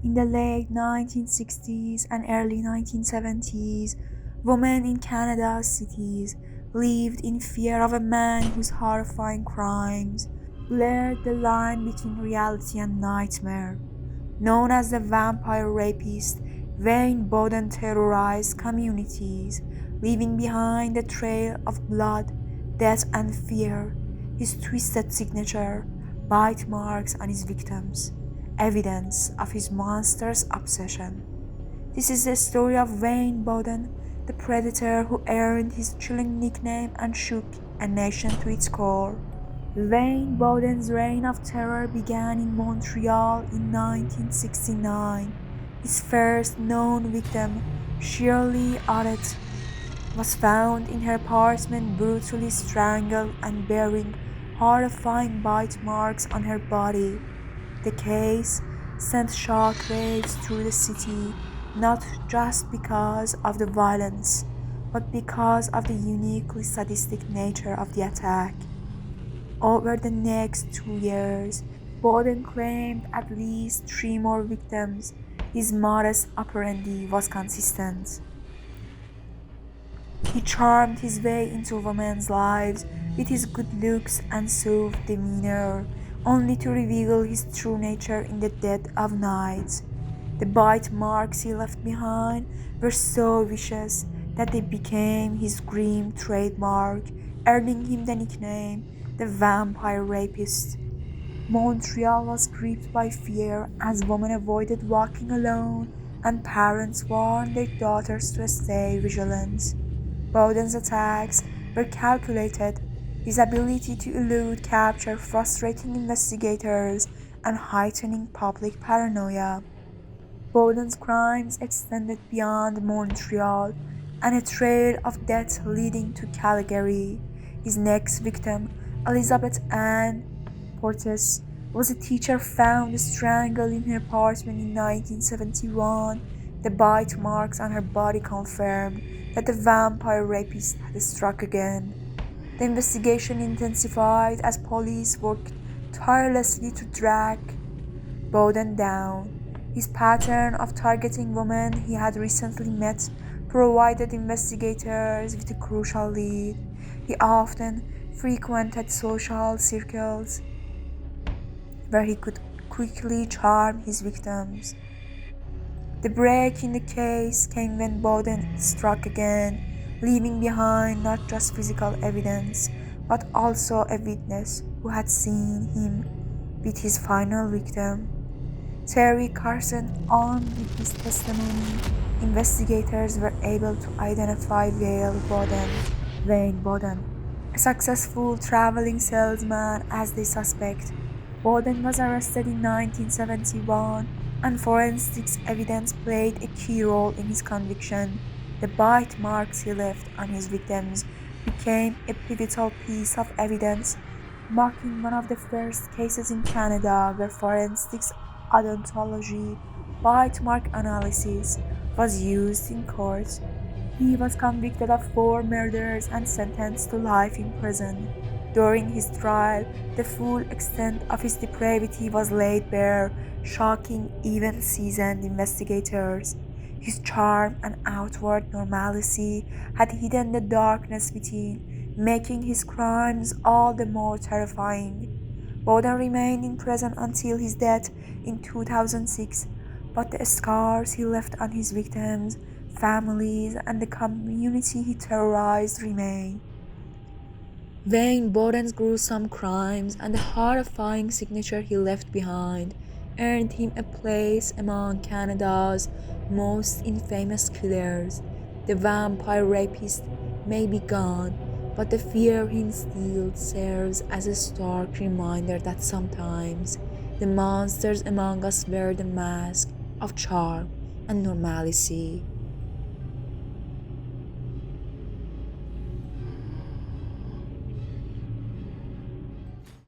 In the late 1960s and early 1970s, women in Canada's cities lived in fear of a man whose horrifying crimes blurred the line between reality and nightmare. Known as the Vampire Rapist, Boden terrorized communities, leaving behind a trail of blood, death, and fear. His twisted signature, bite marks on his victims, evidence of his monster's obsession. This is the story of Boden, the predator who earned his chilling nickname and shook a nation to its core. Boden's reign of terror began in Montreal in 1969. His first known victim, Shirley Audette, was found in her apartment brutally strangled and bearing horrifying bite marks on her body. The case sent shockwaves through the city, not just because of the violence, but because of the uniquely sadistic nature of the attack. Over the next 2 years, Boden claimed at least 3 more victims. His modus operandi was consistent. He charmed his way into women's lives with his good looks and soft demeanor, only to reveal his true nature in the dead of night. The bite marks he left behind were so vicious that they became his grim trademark, earning him the nickname the Vampire Rapist. Montreal was gripped by fear as women avoided walking alone and parents warned their daughters to stay vigilant. Boden's attacks were calculated, his ability to elude capture frustrating investigators and heightening public paranoia. Boden's crimes extended beyond Montreal and a trail of death leading to Calgary. His next victim, Elizabeth Ann Portes, was a teacher found strangled in her apartment in 1971. The bite marks on her body confirmed that the vampire rapist had struck again. The investigation intensified as police worked tirelessly to track Boden down. His pattern of targeting women he had recently met provided investigators with a crucial lead. He often frequented social circles where he could quickly charm his victims. The break in the case came when Boden struck again, leaving behind not just physical evidence, but also a witness who had seen him with his final victim. Terry Carson, armed with his testimony, investigators were able to identify Wayne Boden, a successful traveling salesman as they suspect. Boden was arrested in 1971 and forensics evidence played a key role in his conviction. The bite marks he left on his victims became a pivotal piece of evidence, marking one of the first cases in Canada where forensics odontology bite mark analysis was used in court. He was convicted of 4 murders and sentenced to life in prison. During his trial, the full extent of his depravity was laid bare, shocking even seasoned investigators. His charm and outward normalcy had hidden the darkness within, making his crimes all the more terrifying. Boden remained in prison until his death in 2006, but the scars he left on his victims, families, and the community he terrorized remain. Boden's gruesome crimes and the horrifying signature he left behind earned him a place among Canada's most infamous killers. The vampire rapist may be gone, but the fear he instilled serves as a stark reminder that sometimes the monsters among us wear the mask of charm and normalcy.